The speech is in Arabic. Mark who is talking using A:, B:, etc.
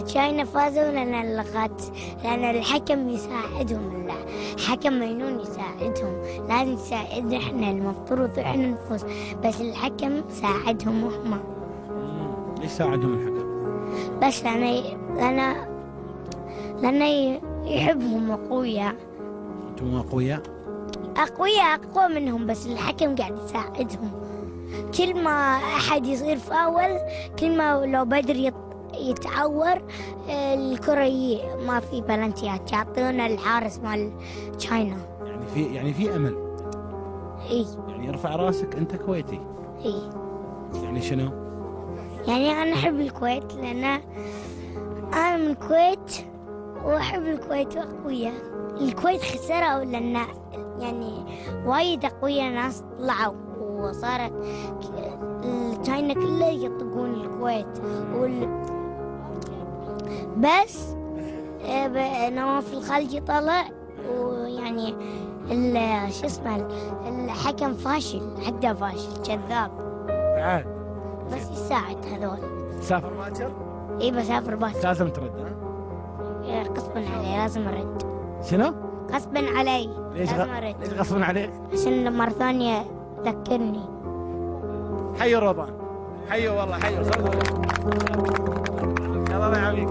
A: تشاينا فازوا لأن الحكم يساعدهم. الحكم مجنون يساعدهم، لازم يساعدنا احنا، المفروض احنا نفوز، بس الحكم ساعدهم هم.
B: ليش ساعدهم الحكم؟
A: بس لأن يحبهم أقوياء.
B: أنتم أقوياء؟
A: أقوى منهم، بس الحكم قاعد يساعدهم. كل ما أحد يصير فاول، كل ما لو بدر يتعور الكرة ما في بلنتيات، يعطونا الحارس مال تشاينا.
B: يعني في أمل.
A: إيه.
B: يعني ارفع راسك، أنت كويتي.
A: إيه.
B: يعني شنو؟
A: يعني أنا أحب الكويت لأن أنا من الكويت وأحب الكويت أقوياء. الكويت خسروا لأن يعني وايد أقوياء ناس طلعوا، وصارت تشاينا كله يطقون الكويت بس نواف الخليجي طلع، ويعني شو اسمه الحكم فاشل، حده فاشل كذاب.
B: تعال
A: بس يساعد هذول.
B: تسافر باكر؟
A: اي بسافر باكر.
B: لازم ترد ها؟
A: غصبا علي لازم ارد.
B: شنو؟
A: غصبا علي لازم ارد.
B: ليش غصبا عليك؟
A: عشان مرة ثانية تذكرني.
B: حيوا رمضان، حيوا والله، حيوا. يلا الله يعافيك.